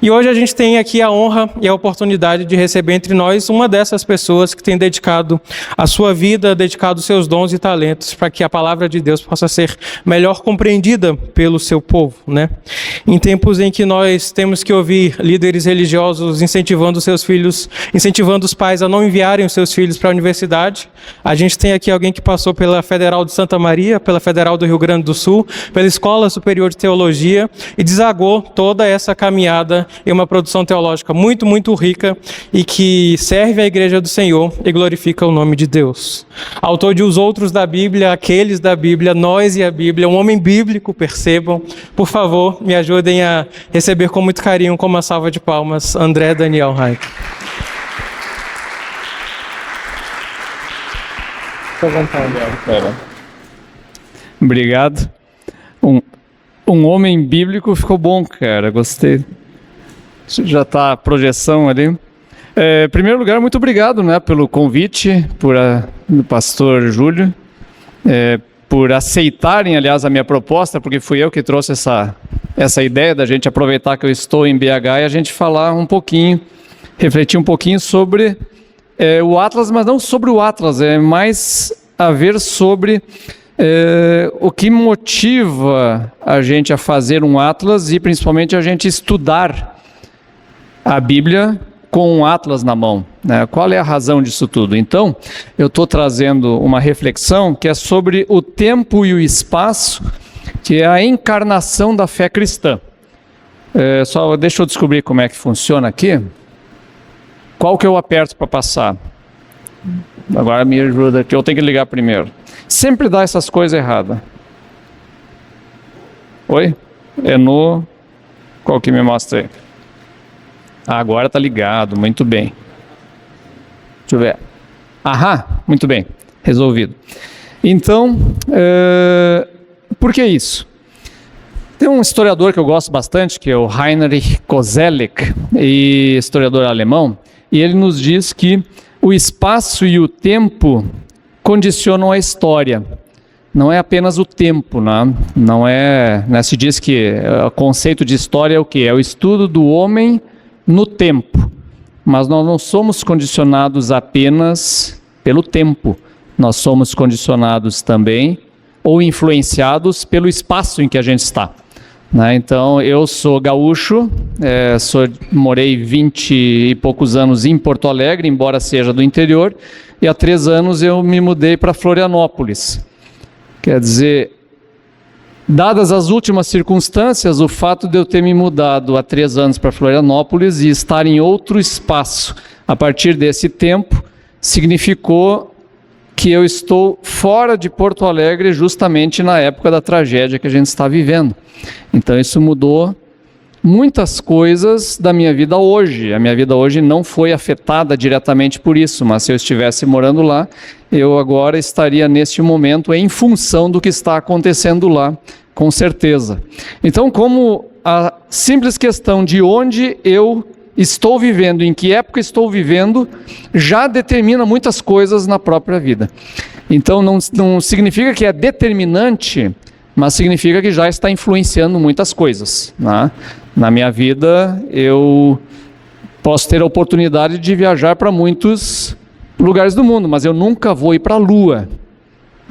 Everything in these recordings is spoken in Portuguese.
E hoje a gente tem aqui a honra e a oportunidade de receber entre nós uma dessas pessoas que tem dedicado a sua vida, dedicado os seus dons e talentos para que a palavra de Deus possa ser melhor compreendida pelo seu povo, né? Em tempos em que nós temos que ouvir líderes religiosos incentivando seus filhos, incentivando os pais a não enviarem os seus filhos para a universidade, a gente tem aqui alguém que passou pela Federal de Santa Maria, pela Federal do Rio Grande do Sul, pela Escola Superior de Teologia e desagou toda essa caminhada em uma produção teológica muito, muito rica e que serve à Igreja do Senhor e glorifica o nome de Deus. Autor de Os Outros da Bíblia, Aqueles da Bíblia, Nós e a Bíblia, um homem bíblico, percebam. Por favor, me ajudem a receber com muito carinho, com uma salva de palmas, André Daniel Reich. Fique à vontade. Obrigado. Um homem bíblico ficou bom, cara. Gostei. Já está a projeção ali. Em primeiro lugar, muito obrigado, né, pelo convite, do pastor Júlio, por aceitarem, aliás, a minha proposta, porque fui eu que trouxe essa ideia da gente aproveitar que eu estou em BH e a gente falar um pouquinho, refletir um pouquinho sobre o Atlas, mas não sobre o Atlas, é mais a ver sobre o que motiva a gente a fazer um Atlas e principalmente a gente estudar a Bíblia com um Atlas na mão, né? Qual é a razão disso tudo? Então, eu estou trazendo uma reflexão que é sobre o tempo e o espaço, que é a encarnação da fé cristã. Só deixa eu descobrir como é que funciona aqui. Qual que eu aperto para passar? Agora me ajuda aqui, eu tenho que ligar primeiro. Sempre dá essas coisas erradas. Oi? Qual que me mostra aí? Agora está ligado, muito bem. Deixa eu ver. Aham, muito bem, resolvido. Então, por que isso? Tem um historiador que eu gosto bastante, que é o Heinrich Koselleck, historiador alemão, e ele nos diz que o espaço e o tempo condicionam a história. Não é apenas o tempo, né? Não é, né? Se diz que o conceito de história é o quê? É o estudo do homem no tempo. Mas nós não somos condicionados apenas pelo tempo. Nós somos condicionados também ou influenciados pelo espaço em que a gente está, né? Então, eu sou gaúcho, morei 20 e poucos anos em Porto Alegre, embora seja do interior, e há 3 anos eu me mudei para Florianópolis. Quer dizer, dadas as últimas circunstâncias, o fato de eu ter me mudado há 3 anos para Florianópolis e estar em outro espaço a partir desse tempo, significou que eu estou fora de Porto Alegre justamente na época da tragédia que a gente está vivendo. Então isso mudou muitas coisas da minha vida hoje. A minha vida hoje não foi afetada diretamente por isso, mas se eu estivesse morando lá, eu agora estaria neste momento em função do que está acontecendo lá, com certeza. Então, como a simples questão de onde eu estou vivendo, em que época estou vivendo, já determina muitas coisas na própria vida. Então, não significa que é determinante, mas significa que já está influenciando muitas coisas, né? Na minha vida, eu posso ter a oportunidade de viajar para muitos lugares do mundo, mas eu nunca vou ir para a Lua.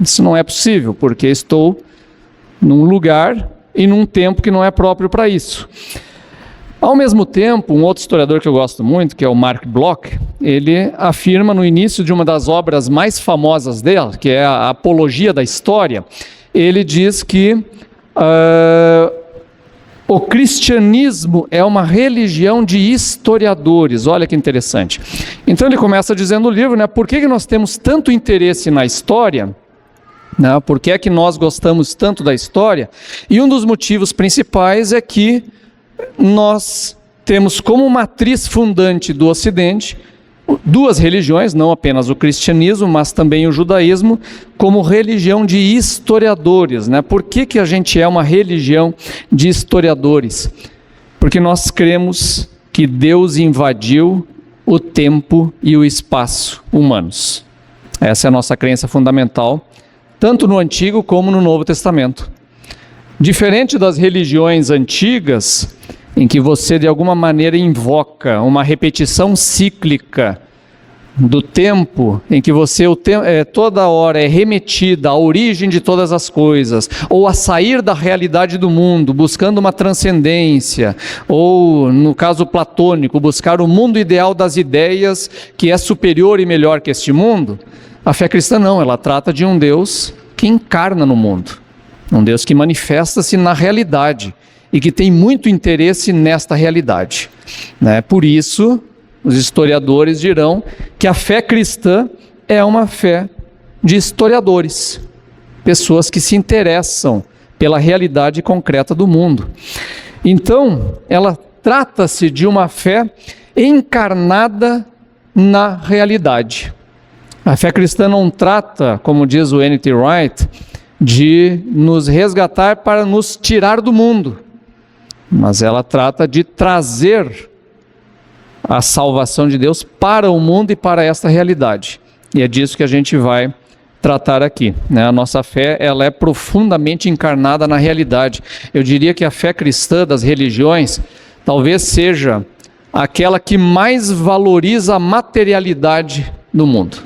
Isso não é possível, porque estou num lugar e num tempo que não é próprio para isso. Ao mesmo tempo, um outro historiador que eu gosto muito, que é o Mark Bloch, ele afirma no início de uma das obras mais famosas dele, que é a Apologia da História, ele diz que o cristianismo é uma religião de historiadores. Olha que interessante. Então ele começa dizendo no livro, né, por que nós temos tanto interesse na história, né, por que é que nós gostamos tanto da história? E um dos motivos principais é que nós temos como matriz fundante do Ocidente 2 religiões, não apenas o cristianismo, mas também o judaísmo, como religião de historiadores, né? Por que a gente é uma religião de historiadores? Porque nós cremos que Deus invadiu o tempo e o espaço humanos. Essa é a nossa crença fundamental, tanto no Antigo como no Novo Testamento. Diferente das religiões antigas, em que você de alguma maneira invoca uma repetição cíclica do tempo, em que você toda hora é remetida à origem de todas as coisas, ou a sair da realidade do mundo, buscando uma transcendência, ou no caso platônico, buscar o mundo ideal das ideias, que é superior e melhor que este mundo, a fé cristã não, ela trata de um Deus que encarna no mundo, um Deus que manifesta-se na realidade, e que tem muito interesse nesta realidade, né? Por isso, os historiadores dirão que a fé cristã é uma fé de historiadores, pessoas que se interessam pela realidade concreta do mundo. Então, ela trata-se de uma fé encarnada na realidade. A fé cristã não trata, como diz o N.T. Wright, de nos resgatar para nos tirar do mundo, mas ela trata de trazer a salvação de Deus para o mundo e para esta realidade. E é disso que a gente vai tratar aqui, né? A nossa fé, ela é profundamente encarnada na realidade. Eu diria que a fé cristã das religiões talvez seja aquela que mais valoriza a materialidade do mundo.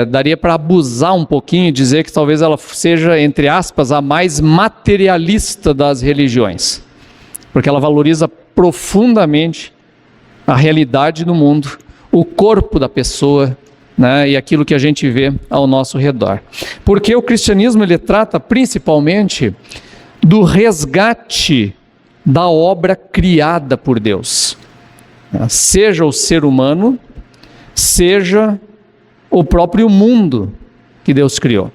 Daria para abusar um pouquinho e dizer que talvez ela seja, entre aspas, a mais materialista das religiões, porque ela valoriza profundamente a realidade do mundo, o corpo da pessoa, né, e aquilo que a gente vê ao nosso redor. Porque o cristianismo, ele trata principalmente do resgate da obra criada por Deus, seja o ser humano, seja o próprio mundo que Deus criou.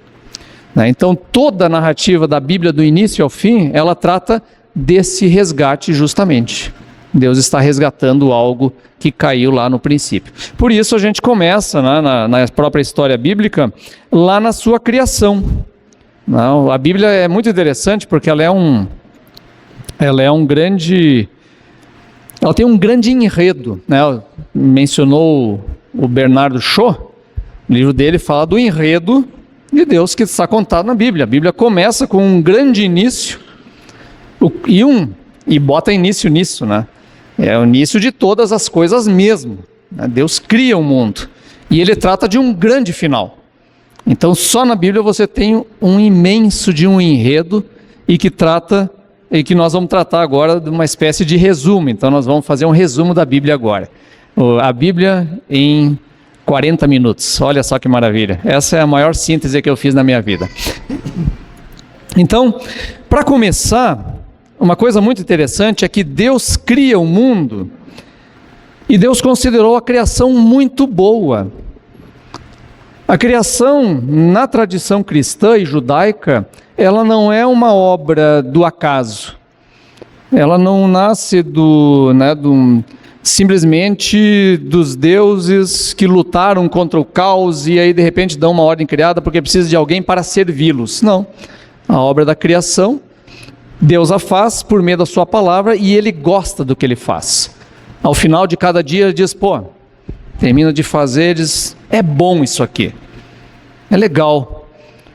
Então, toda a narrativa da Bíblia, do início ao fim, ela trata desse resgate justamente. Deus está resgatando algo que caiu lá no princípio. Por isso a gente começa, né, na própria história bíblica, lá na sua criação. A Bíblia é muito interessante porque ela tem um grande enredo, né? Mencionou o Bernardo Shaw, o livro dele fala do enredo de Deus que está contado na Bíblia. A Bíblia começa com um grande início, e bota início nisso, né? É o início de todas as coisas mesmo, né? Deus cria o mundo e ele trata de um grande final. Então só na Bíblia você tem um imenso de um enredo e que nós vamos tratar agora de uma espécie de resumo. Então nós vamos fazer um resumo da Bíblia agora. A Bíblia em 40 minutos, olha só que maravilha. Essa é a maior síntese que eu fiz na minha vida. Então, para começar, uma coisa muito interessante é que Deus cria o mundo e Deus considerou a criação muito boa. A criação, na tradição cristã e judaica, ela não é uma obra do acaso. Ela não nasce simplesmente dos deuses que lutaram contra o caos e aí de repente dão uma ordem criada porque precisa de alguém para servi-los. Não. A obra da criação, Deus a faz por meio da sua palavra e ele gosta do que ele faz. Ao final de cada dia ele diz, termina de fazer, diz, é bom isso aqui, é legal,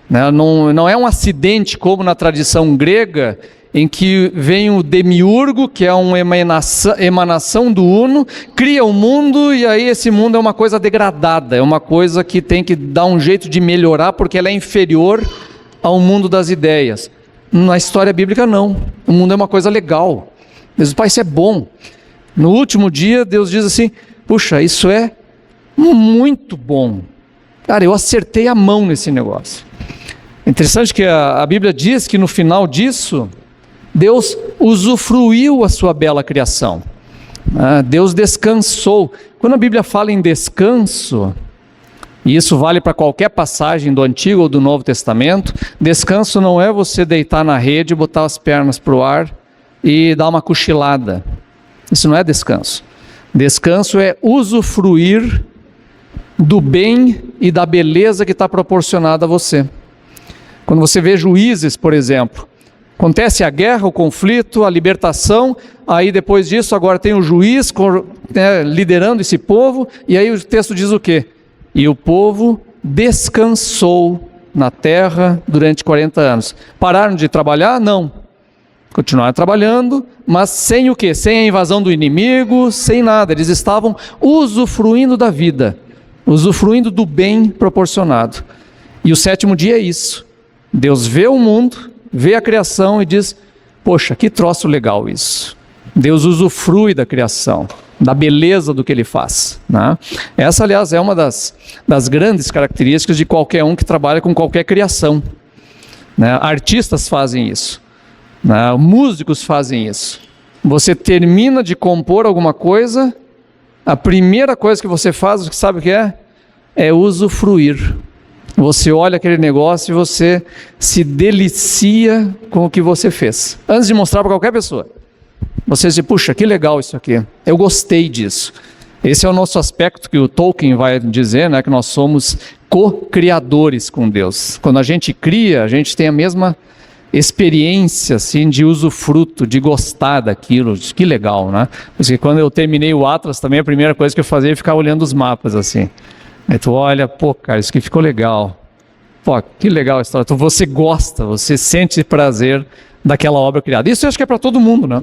né? Não é um acidente como na tradição grega, em que vem o demiurgo, que é uma emanação do uno, cria o mundo e aí esse mundo é uma coisa degradada, é uma coisa que tem que dar um jeito de melhorar porque ela é inferior ao mundo das ideias. Na história bíblica não, o mundo é uma coisa legal, Deus diz, isso é bom. No último dia Deus diz assim, puxa, isso é muito bom, cara, eu acertei a mão nesse negócio. Interessante que a Bíblia diz que no final disso, Deus usufruiu a sua bela criação, Deus descansou. Quando a Bíblia fala em descanso, e isso vale para qualquer passagem do Antigo ou do Novo Testamento, descanso não é você deitar na rede, botar as pernas para o ar e dar uma cochilada. Isso não é descanso. Descanso é usufruir do bem e da beleza que está proporcionada a você. Quando você vê Juízes, por exemplo, acontece a guerra, o conflito, a libertação, aí depois disso agora tem o juiz liderando esse povo, e aí o texto diz o quê? E o povo descansou na terra durante 40 anos. Pararam de trabalhar? Não. Continuaram trabalhando, mas sem o quê? Sem a invasão do inimigo, sem nada. Eles estavam usufruindo da vida, usufruindo do bem proporcionado. E o sétimo dia é isso. Deus vê o mundo, vê a criação e diz: poxa, que troço legal isso. Deus usufrui da criação, da beleza do que Ele faz, né? Essa, aliás, é uma das grandes características de qualquer um que trabalha com qualquer criação, né? Artistas fazem isso, né? Músicos fazem isso. Você termina de compor alguma coisa, a primeira coisa que você faz, sabe o que é? É usufruir. Você olha aquele negócio e você se delicia com o que você fez, antes de mostrar para qualquer pessoa. Você diz: puxa, que legal isso aqui, eu gostei disso. Esse é o nosso aspecto que o Tolkien vai dizer, né, que nós somos co-criadores com Deus. Quando a gente cria, a gente tem a mesma experiência assim, de usufruto, de gostar daquilo. Que legal, né? Porque quando eu terminei o Atlas também, a primeira coisa que eu fazia é ficar olhando os mapas assim. Aí tu olha, pô, cara, isso aqui ficou legal. Pô, que legal a história. Então você gosta, você sente prazer daquela obra criada. Isso eu acho que é para todo mundo, né?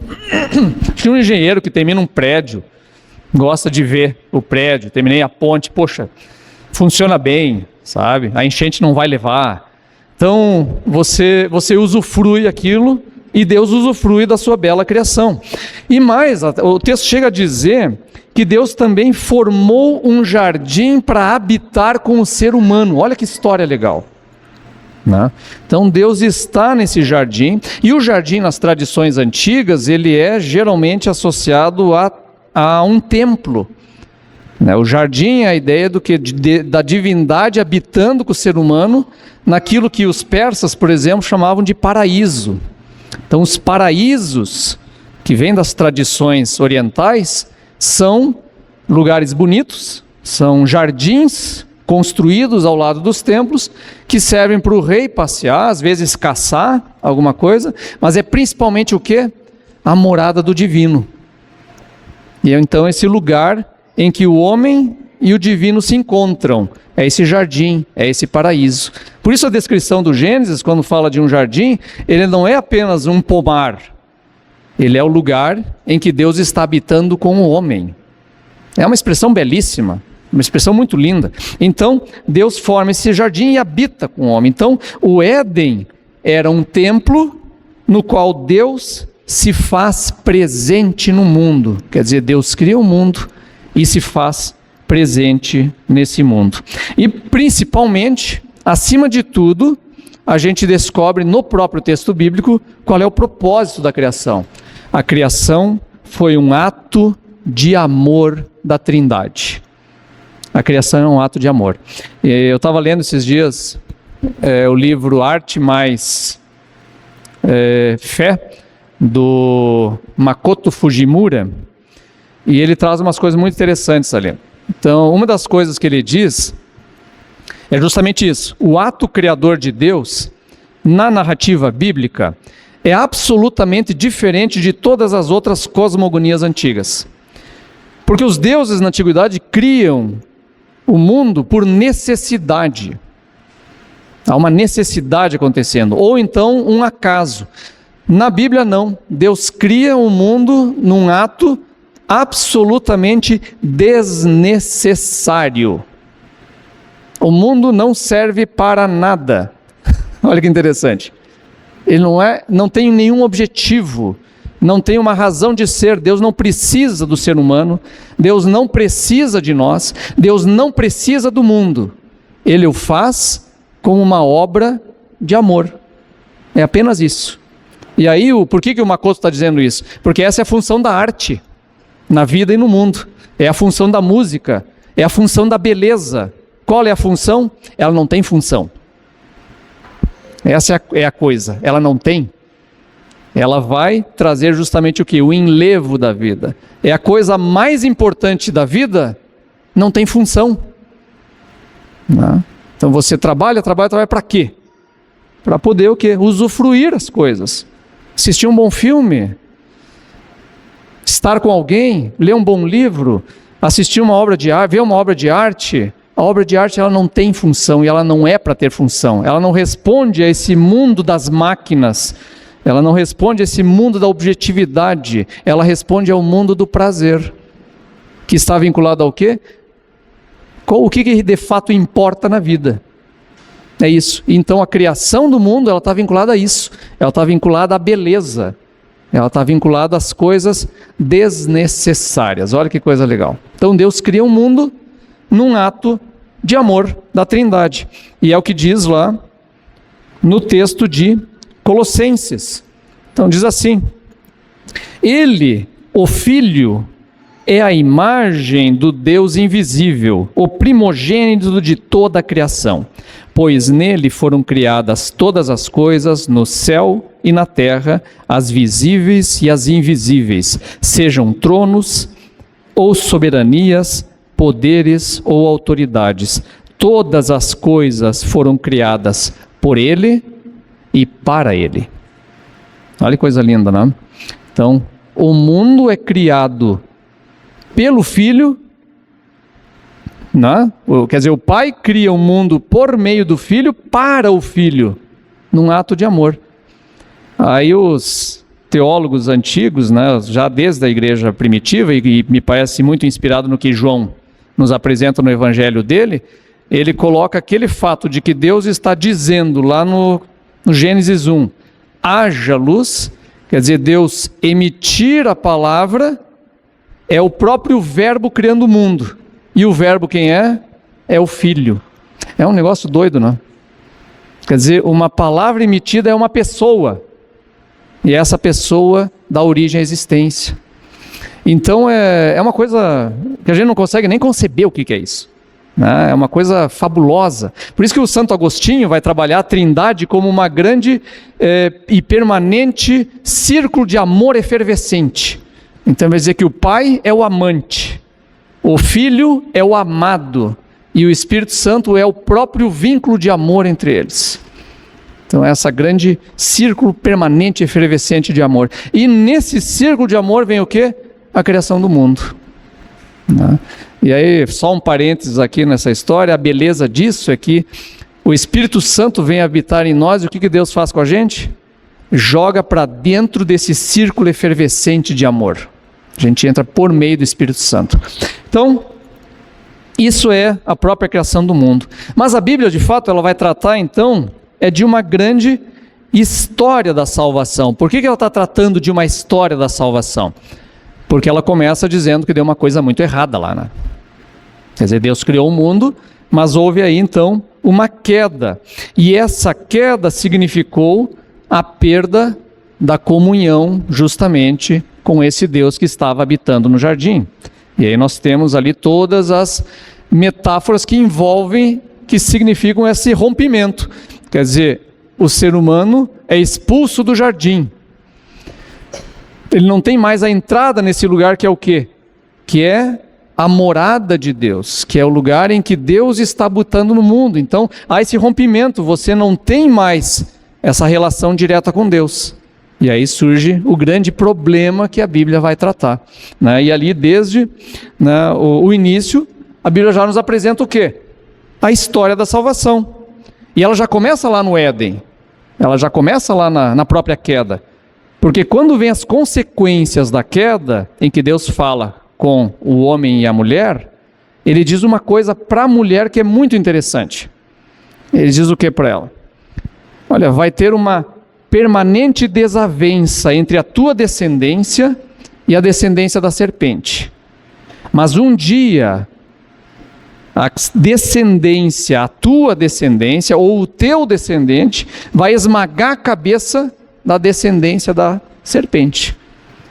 Acho que um engenheiro que termina um prédio gosta de ver o prédio. Terminei a ponte, poxa, funciona bem, sabe? A enchente não vai levar. Então você usufrui aquilo e Deus usufrui da sua bela criação. E mais, o texto chega a dizer que Deus também formou um jardim para habitar com o ser humano. Olha que história legal, né? Então Deus está nesse jardim, e o jardim nas tradições antigas, ele é geralmente associado a um templo, né? O jardim é a ideia da divindade habitando com o ser humano, naquilo que os persas, por exemplo, chamavam de paraíso. Então os paraísos, que vêm das tradições orientais, são lugares bonitos, são jardins construídos ao lado dos templos, que servem para o rei passear, às vezes caçar alguma coisa, mas é principalmente o quê? A morada do divino. E é então esse lugar em que o homem e o divino se encontram, é esse jardim, é esse paraíso. Por isso a descrição do Gênesis, quando fala de um jardim, ele não é apenas um pomar, ele é o lugar em que Deus está habitando com o homem. É uma expressão belíssima, uma expressão muito linda. Então, Deus forma esse jardim e habita com o homem. Então, o Éden era um templo no qual Deus se faz presente no mundo. Quer dizer, Deus cria o mundo e se faz presente nesse mundo. E, principalmente, acima de tudo, a gente descobre no próprio texto bíblico qual é o propósito da criação. A criação foi um ato de amor da Trindade. A criação é um ato de amor. Eu estava lendo esses dias o livro Arte mais Fé, do Makoto Fujimura, e ele traz umas coisas muito interessantes ali. Então, uma das coisas que ele diz é justamente isso: o ato criador de Deus, na narrativa bíblica, é absolutamente diferente de todas as outras cosmogonias antigas. Porque os deuses na antiguidade criam o mundo por necessidade. Há uma necessidade acontecendo, ou então um acaso. Na Bíblia não, Deus cria o mundo num ato absolutamente desnecessário. O mundo não serve para nada. Olha que interessante. Ele não tem nenhum objetivo, não tem uma razão de ser. Deus não precisa do ser humano, Deus não precisa de nós, Deus não precisa do mundo. Ele o faz como uma obra de amor. É apenas isso. E aí, por que o Makoto está dizendo isso? Porque essa é a função da arte, na vida e no mundo. É a função da música, é a função da beleza. Qual é a função? Ela não tem função. Essa é a coisa, ela não tem. Ela vai trazer justamente o que? O enlevo da vida. É a coisa mais importante da vida, não tem função. Não. Então você trabalha para quê? Para poder o quê? Usufruir as coisas. Assistir um bom filme, estar com alguém, ler um bom livro, assistir uma obra de arte, ver uma obra de arte. A obra de arte ela não tem função e ela não é para ter função. Ela não responde a esse mundo das máquinas Ela não responde a esse mundo da objetividade, ela responde ao mundo do prazer, que está vinculado ao quê? O que de fato importa na vida. É isso. Então a criação do mundo, ela está vinculada a isso. Ela está vinculada à beleza. Ela está vinculada às coisas desnecessárias. Olha que coisa legal. Então Deus cria um mundo num ato de amor da Trindade. E é o que diz lá no texto de Colossenses. Então diz assim: Ele, o Filho, é a imagem do Deus invisível, o primogênito de toda a criação, pois nele foram criadas todas as coisas no céu e na terra, as visíveis e as invisíveis, sejam tronos ou soberanias, poderes ou autoridades. Todas as coisas foram criadas por ele e para ele. Olha que coisa linda, não é? Então, o mundo é criado pelo Filho, né? Quer dizer, o Pai cria o mundo por meio do Filho, para o Filho, num ato de amor. Aí os teólogos antigos, né, já desde a igreja primitiva, e me parece muito inspirado no que João nos apresenta no evangelho dele, ele coloca aquele fato de que Deus está dizendo lá no Gênesis 1, haja luz, quer dizer, Deus emitir a palavra, é o próprio verbo criando o mundo. E o verbo quem é? É o Filho. É um negócio doido, não? Quer dizer, uma palavra emitida é uma pessoa. E essa pessoa dá origem à existência. Então é uma coisa que a gente não consegue nem conceber o que é isso. Né? É uma coisa fabulosa. Por isso que o Santo Agostinho vai trabalhar a Trindade como uma grande e permanente círculo de amor efervescente. Então vai dizer que o Pai é o amante, o Filho é o amado e o Espírito Santo é o próprio vínculo de amor entre eles. Então essa grande círculo permanente e efervescente de amor. E nesse círculo de amor vem o quê? A criação do mundo. Né? E aí, só um parênteses aqui nessa história, a beleza disso é que o Espírito Santo vem habitar em nós e o que Deus faz com a gente? Joga para dentro desse círculo efervescente de amor. A gente entra por meio do Espírito Santo. Então, isso é a própria criação do mundo. Mas a Bíblia, de fato, ela vai tratar, então, de uma grande história da salvação. Por que ela está tratando de uma história da salvação? Porque ela começa dizendo que deu uma coisa muito errada lá, né? Quer dizer, Deus criou o mundo, mas houve aí, então, uma queda. E essa queda significou a perda da comunhão, justamente, com esse Deus que estava habitando no jardim. E aí nós temos ali todas as metáforas que envolvem, que significam esse rompimento. Quer dizer, o ser humano é expulso do jardim. Ele não tem mais a entrada nesse lugar que é o quê? Que é a morada de Deus, que é o lugar em que Deus está habitando no mundo. Então, há esse rompimento, você não tem mais essa relação direta com Deus. E aí surge o grande problema que a Bíblia vai tratar. Né? E ali, desde o início, a Bíblia já nos apresenta o quê? A história da salvação. E ela já começa lá no Éden. Ela já começa lá na própria queda. Porque quando vem as consequências da queda, em que Deus fala com o homem e a mulher, ele diz uma coisa para a mulher que é muito interessante. Ele diz o que para ela? Olha, vai ter uma permanente desavença entre a tua descendência e a descendência da serpente. Mas um dia, a descendência, a tua descendência, ou o teu descendente, vai esmagar a cabeça da descendência da serpente.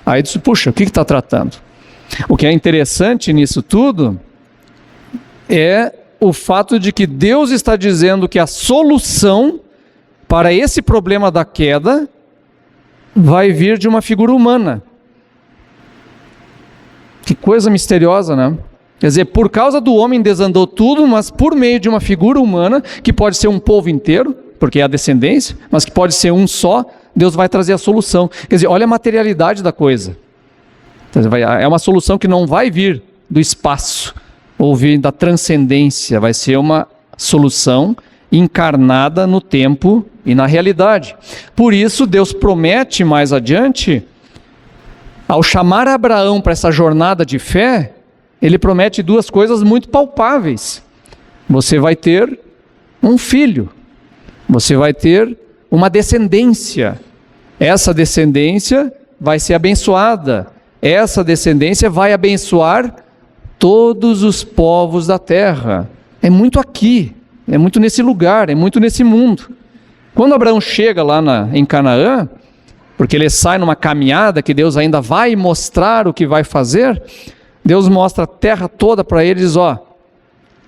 Aí diz, puxa, o que está tratando? O que é interessante nisso tudo é o fato de que Deus está dizendo que a solução para esse problema da queda vai vir de uma figura humana. Que coisa misteriosa, né? Quer dizer, por causa do homem desandou tudo, mas por meio de uma figura humana, que pode ser um povo inteiro, porque é a descendência, mas que pode ser um só, Deus vai trazer a solução. Quer dizer, olha a materialidade da coisa. É uma solução que não vai vir do espaço, ou vir da transcendência, vai ser uma solução encarnada no tempo e na realidade. Por isso, Deus promete mais adiante, ao chamar Abraão para essa jornada de fé, ele promete duas coisas muito palpáveis. Você vai ter um filho, você vai ter uma descendência. Essa descendência vai ser abençoada. Essa descendência vai abençoar todos os povos da terra. É muito aqui, é muito nesse lugar, é muito nesse mundo. Quando Abraão chega lá em Canaã, porque ele sai numa caminhada que Deus ainda vai mostrar o que vai fazer, Deus mostra a terra toda para ele e diz,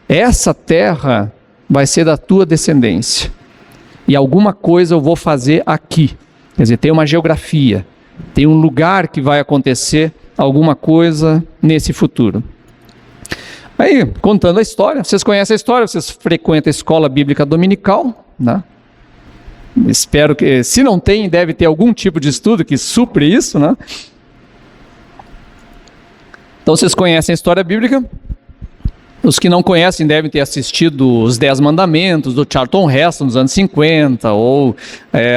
essa terra vai ser da tua descendência. E alguma coisa eu vou fazer aqui. Quer dizer, tem uma geografia, tem um lugar que vai acontecer alguma coisa nesse futuro. Aí, contando a história, vocês conhecem a história, vocês frequentam a escola bíblica dominical, né? Espero que, se não tem, deve ter algum tipo de estudo que supre isso, né? Então, vocês conhecem a história bíblica. Os que não conhecem devem ter assistido os 10 Mandamentos do Charlton Heston nos anos 50, ou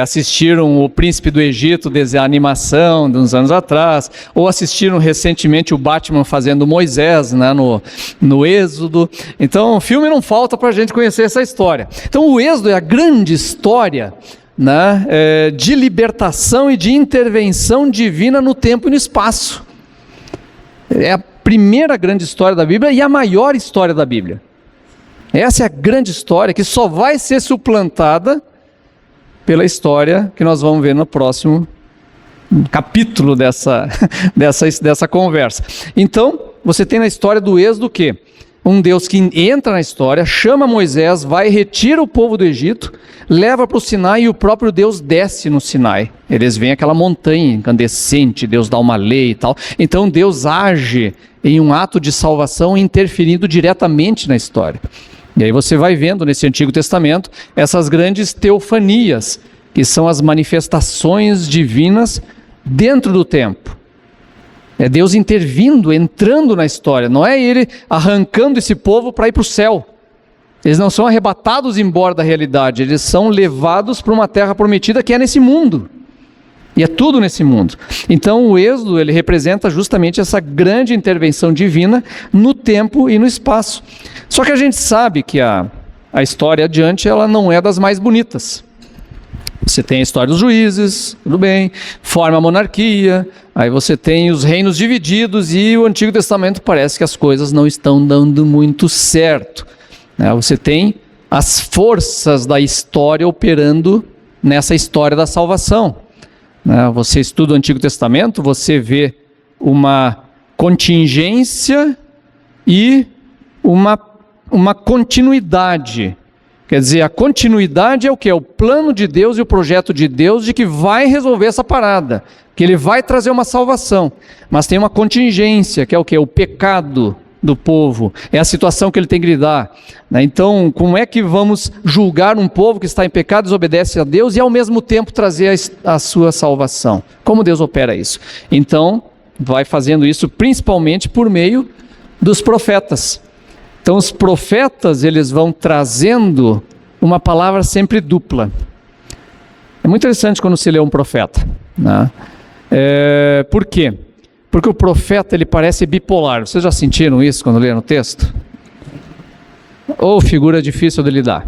assistiram o Príncipe do Egito, a animação de uns anos atrás, ou assistiram recentemente o Batman fazendo Moisés, né, no Êxodo. Então, o filme não falta para a gente conhecer essa história. Então, o Êxodo é a grande história, né, de libertação e de intervenção divina no tempo e no espaço. É a primeira grande história da Bíblia e a maior história da Bíblia. Essa é a grande história que só vai ser suplantada pela história que nós vamos ver no próximo capítulo dessa conversa. Então, você tem na história do Êxodo o quê? Um Deus que entra na história, chama Moisés, vai, retira o povo do Egito, leva para o Sinai e o próprio Deus desce no Sinai. Eles veem aquela montanha incandescente, Deus dá uma lei e tal. Então Deus age em um ato de salvação interferindo diretamente na história. E aí você vai vendo nesse Antigo Testamento essas grandes teofanias, que são as manifestações divinas dentro do tempo. É Deus intervindo, entrando na história, não é Ele arrancando esse povo para ir para o céu. Eles não são arrebatados embora da realidade, eles são levados para uma terra prometida que é nesse mundo. E é tudo nesse mundo. Então o Êxodo, ele representa justamente essa grande intervenção divina no tempo e no espaço. Só que a gente sabe que a história adiante, ela não é das mais bonitas. Você tem a história dos juízes, tudo bem, forma a monarquia, aí você tem os reinos divididos e o Antigo Testamento parece que as coisas não estão dando muito certo. Você tem as forças da história operando nessa história da salvação. Você estuda o Antigo Testamento, você vê uma contingência e uma continuidade. Quer dizer, a continuidade é o que? É o plano de Deus e o projeto de Deus de que vai resolver essa parada, que Ele vai trazer uma salvação. Mas tem uma contingência, que é o que? O pecado do povo, é a situação que ele tem que lidar. Então, como é que vamos julgar um povo que está em pecado, desobedece a Deus e ao mesmo tempo trazer a sua salvação? Como Deus opera isso? Então, vai fazendo isso principalmente por meio dos profetas. Então os profetas, eles vão trazendo uma palavra sempre dupla. É muito interessante quando se lê um profeta, né? Por quê? Porque o profeta, ele parece bipolar. Vocês já sentiram isso quando leram o texto? Ou figura difícil de lidar.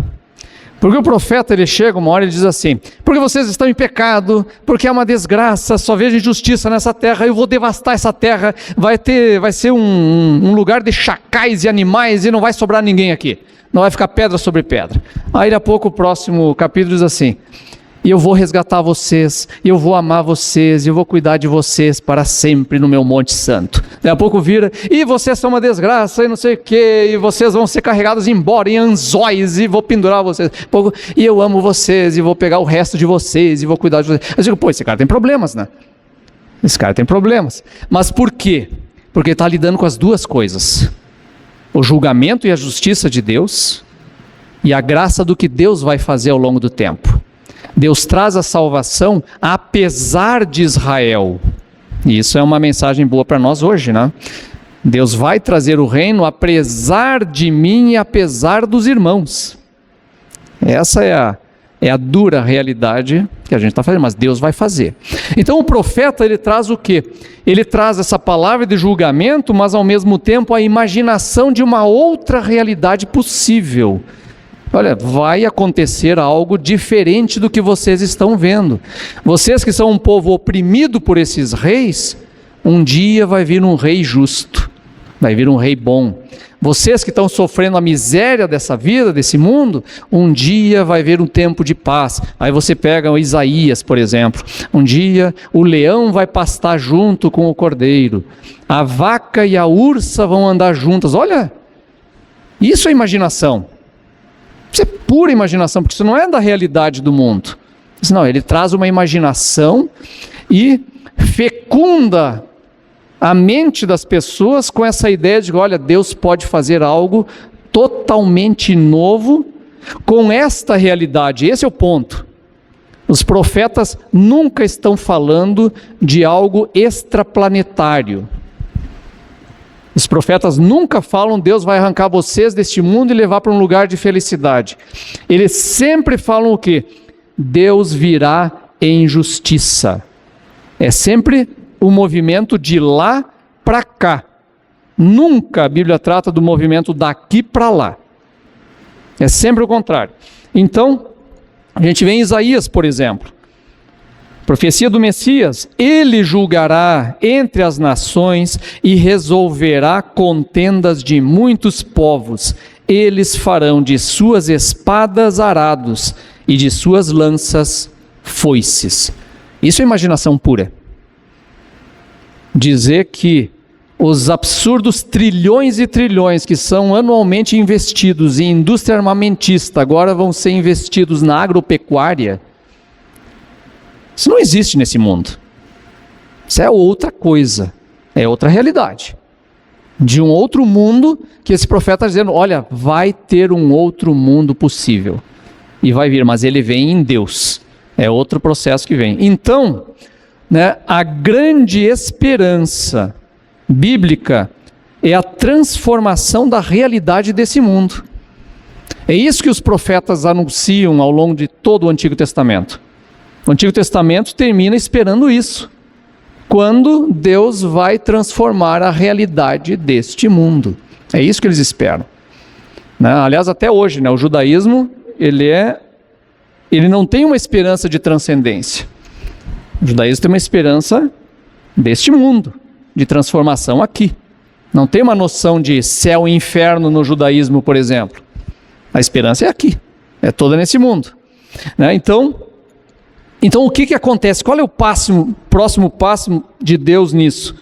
Porque o profeta, ele chega uma hora e diz assim: porque vocês estão em pecado, porque é uma desgraça, só vejo injustiça nessa terra, eu vou devastar essa terra, vai ser um lugar de chacais e animais e não vai sobrar ninguém aqui, não vai ficar pedra sobre pedra. Aí, daqui a pouco, o próximo capítulo diz assim: e eu vou resgatar vocês, e eu vou amar vocês, e eu vou cuidar de vocês para sempre no meu Monte Santo. Daqui a pouco vira: e vocês são uma desgraça, e não sei o que, e vocês vão ser carregados embora em anzóis, e vou pendurar vocês. E eu amo vocês, e vou pegar o resto de vocês, e vou cuidar de vocês. Eu digo, pô, esse cara tem problemas, né? Esse cara tem problemas. Mas por quê? Porque ele está lidando com as duas coisas: o julgamento e a justiça de Deus, e a graça do que Deus vai fazer ao longo do tempo. Deus traz a salvação apesar de Israel. E isso é uma mensagem boa para nós hoje, né? Deus vai trazer o reino apesar de mim e apesar dos irmãos. Essa é É a dura realidade que a gente está fazendo, mas Deus vai fazer. Então o profeta, ele traz o quê? Ele traz essa palavra de julgamento, mas ao mesmo tempo a imaginação de uma outra realidade possível. Olha, vai acontecer algo diferente do que vocês estão vendo. Vocês que são um povo oprimido por esses reis, um dia vai vir um rei justo, vai vir um rei bom. Vocês que estão sofrendo a miséria dessa vida, desse mundo, um dia vai vir um tempo de paz. Aí você pega o Isaías, por exemplo. Um dia o leão vai pastar junto com o cordeiro. A vaca e a ursa vão andar juntas. Olha, isso é imaginação. Isso é pura imaginação, porque isso não é da realidade do mundo. Não, ele traz uma imaginação e fecunda a mente das pessoas com essa ideia de que, olha, Deus pode fazer algo totalmente novo com esta realidade. Esse é o ponto. Os profetas nunca estão falando de algo extraplanetário. Os profetas nunca falam, Deus vai arrancar vocês deste mundo e levar para um lugar de felicidade. Eles sempre falam o quê? Deus virá em justiça. É sempre o movimento de lá para cá. Nunca a Bíblia trata do movimento daqui para lá. É sempre o contrário. Então, a gente vê em Isaías, por exemplo. Profecia do Messias, ele julgará entre as nações e resolverá contendas de muitos povos. Eles farão de suas espadas arados e de suas lanças foices. Isso é imaginação pura. Dizer que os absurdos trilhões e trilhões que são anualmente investidos em indústria armamentista agora vão ser investidos na agropecuária. Isso não existe nesse mundo. Isso é outra coisa, é outra realidade. De um outro mundo que esse profeta está dizendo, olha, vai ter um outro mundo possível. E vai vir, mas ele vem em Deus. É outro processo que vem. Então, a grande esperança bíblica é a transformação da realidade desse mundo. É isso que os profetas anunciam ao longo de todo o Antigo Testamento. O Antigo Testamento termina esperando isso, quando Deus vai transformar a realidade deste mundo. É isso que eles esperam. Aliás, até hoje, o judaísmo, ele não tem uma esperança de transcendência. O judaísmo tem uma esperança deste mundo, de transformação aqui. Não tem uma noção de céu e inferno no judaísmo, por exemplo. A esperança é aqui, é toda nesse mundo. Então o que acontece? Qual é o próximo passo de Deus nisso?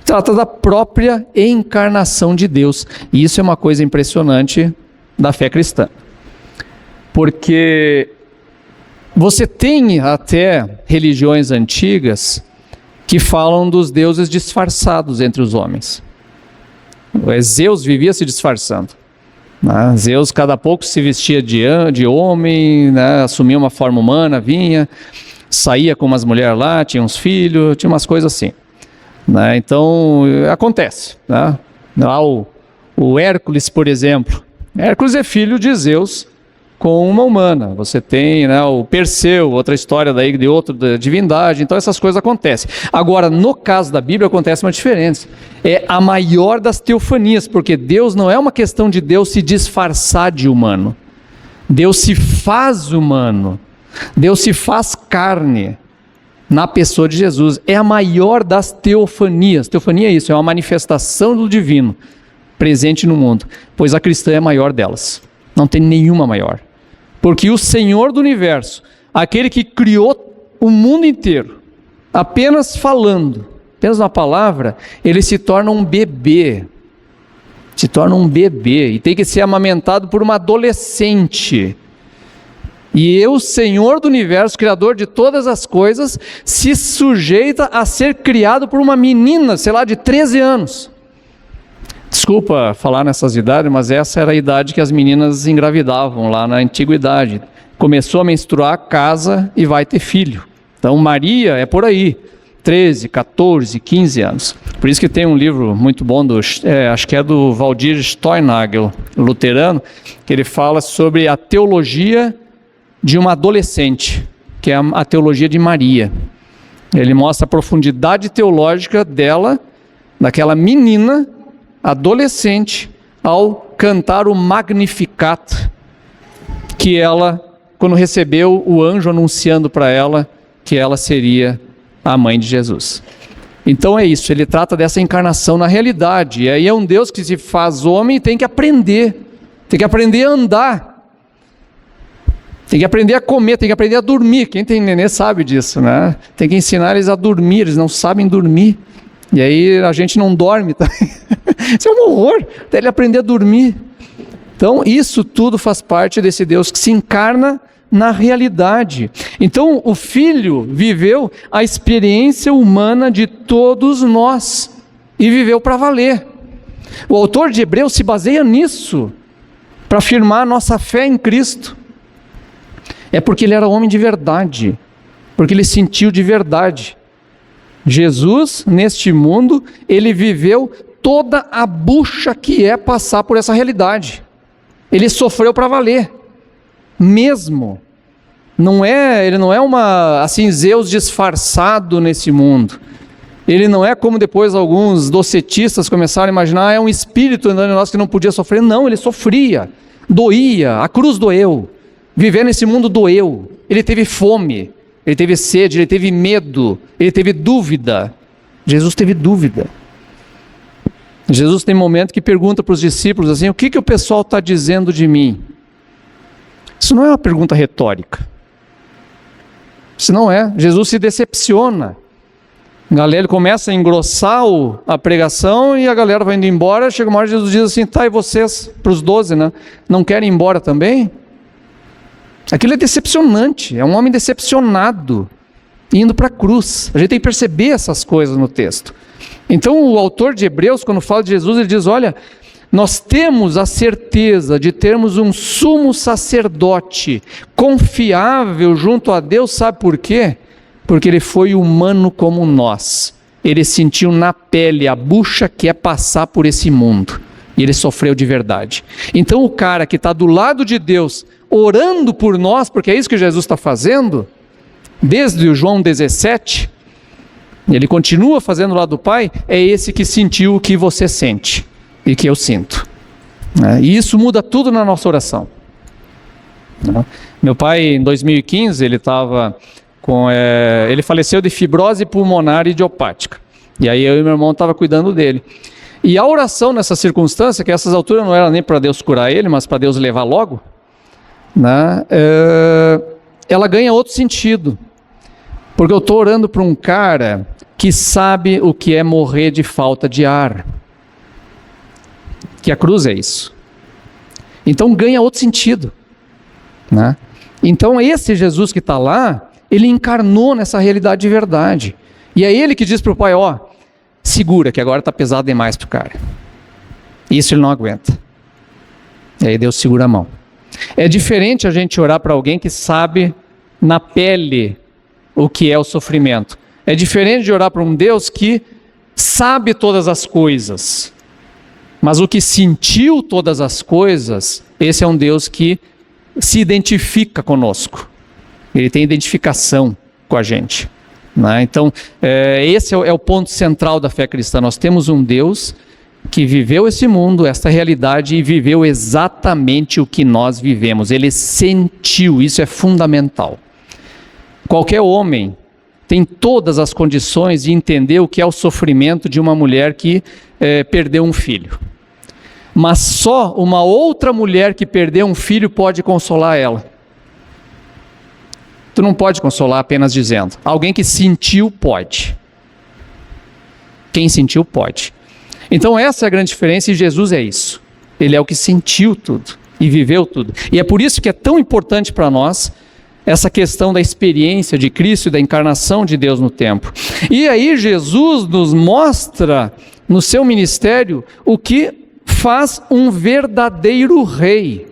Trata da própria encarnação de Deus. E isso é uma coisa impressionante da fé cristã. Porque você tem até religiões antigas que falam dos deuses disfarçados entre os homens. Zeus vivia se disfarçando. Zeus cada pouco se vestia de homem, assumia uma forma humana, vinha, saía com umas mulheres lá, tinha uns filhos, tinha umas coisas assim. Então, acontece. Lá o Hércules, por exemplo. Hércules é filho de Zeus com uma humana. Você tem o Perseu, outra história daí de outra divindade. Então essas coisas acontecem. Agora, no caso da Bíblia acontece uma diferença. É a maior das teofanias, porque Deus não é uma questão de Deus se disfarçar de humano. Deus se faz humano. Deus se faz carne na pessoa de Jesus. É a maior das teofanias. Teofania é isso, é uma manifestação do divino presente no mundo. Pois a cristã é a maior delas. Não tem nenhuma maior. Porque o Senhor do universo, aquele que criou o mundo inteiro, apenas falando, apenas uma palavra, ele se torna um bebê. Se torna um bebê e tem que ser amamentado por uma adolescente. E eu, Senhor do universo, Criador de todas as coisas, se sujeita a ser criado por uma menina, sei lá, de 13 anos. Desculpa falar nessas idades, mas essa era a idade que as meninas engravidavam lá na antiguidade. Começou a menstruar, casa e vai ter filho. Então Maria é por aí, 13, 14, 15 anos. Por isso que tem um livro muito bom, acho que é do Waldir Steinhagel, luterano, que ele fala sobre a teologia de uma adolescente, que é a teologia de Maria. Ele mostra a profundidade teológica dela, daquela menina adolescente, ao cantar o Magnificat, que ela, quando recebeu o anjo anunciando para ela que ela seria a mãe de Jesus. Então é isso, ele trata dessa encarnação na realidade, e aí é um Deus que se faz homem e tem que aprender a andar, tem que aprender a comer, tem que aprender a dormir. Quem tem nenê sabe disso, né? Tem que ensinar eles a dormir, eles não sabem dormir, e aí a gente não dorme também. Isso é um horror, até ele aprender a dormir. Então isso tudo faz parte desse Deus que se encarna na realidade. Então o Filho viveu a experiência humana de todos nós e viveu para valer. O autor de Hebreus se baseia nisso para afirmar a nossa fé em Cristo. É porque ele era homem de verdade, porque ele sentiu de verdade. Jesus, neste mundo, ele viveu toda a bucha que é passar por essa realidade. Ele sofreu para valer, mesmo. Ele não é assim, Zeus disfarçado nesse mundo. Ele não é como depois alguns docetistas começaram a imaginar, é um espírito andando em nós que não podia sofrer. Não, ele sofria, doía, a cruz doeu. Viver nesse mundo doeu. Ele teve fome, ele teve sede, ele teve medo, ele teve dúvida. Jesus teve dúvida. Jesus tem momento que pergunta para os discípulos assim: o que o pessoal está dizendo de mim? Isso não é uma pergunta retórica. Isso não é. Jesus se decepciona. A galera começa a engrossar a pregação e a galera vai indo embora. Chega uma hora Jesus diz assim: tá, e vocês, para os 12, né? Não querem ir embora também? Aquilo é decepcionante. É um homem decepcionado indo para a cruz. A gente tem que perceber essas coisas no texto. Então o autor de Hebreus, quando fala de Jesus, ele diz: olha, nós temos a certeza de termos um sumo sacerdote confiável junto a Deus. Sabe por quê? Porque ele foi humano como nós. Ele sentiu na pele a bucha que é passar por esse mundo, e ele sofreu de verdade. Então o cara que está do lado de Deus, orando por nós, porque é isso que Jesus está fazendo, desde o João 17, ele continua fazendo lá do Pai, é esse que sentiu o que você sente e que eu sinto. E isso muda tudo na nossa oração. Meu pai, em 2015, ele faleceu de fibrose pulmonar idiopática. E aí eu e meu irmão estavam cuidando dele. E a oração nessa circunstância, que a essas alturas não era nem para Deus curar ele, mas para Deus levar logo, ela ganha outro sentido. Porque eu estou orando para um cara que sabe o que é morrer de falta de ar. Que a cruz é isso. Então ganha outro sentido. Então esse Jesus que está lá, ele encarnou nessa realidade de verdade. E é ele que diz para o Pai: ó, segura que agora está pesado demais para o cara. Isso ele não aguenta. E aí Deus segura a mão. É diferente a gente orar para alguém que sabe na pele o que é o sofrimento. É diferente de orar para um Deus que sabe todas as coisas, mas o que sentiu todas as coisas, esse é um Deus que se identifica conosco. Ele tem identificação com a gente. Então, esse é o ponto central da fé cristã. Nós temos um Deus que viveu esse mundo, essa realidade, e viveu exatamente o que nós vivemos. Ele sentiu, isso é fundamental. Qualquer homem tem todas as condições de entender o que é o sofrimento de uma mulher que perdeu um filho. Mas só uma outra mulher que perdeu um filho pode consolar ela. Tu não pode consolar apenas dizendo. Alguém que sentiu pode. Quem sentiu pode. Então essa é a grande diferença, e Jesus é isso. Ele é o que sentiu tudo e viveu tudo. E é por isso que é tão importante para nós essa questão da experiência de Cristo e da encarnação de Deus no tempo. E aí Jesus nos mostra no seu ministério o que faz um verdadeiro rei.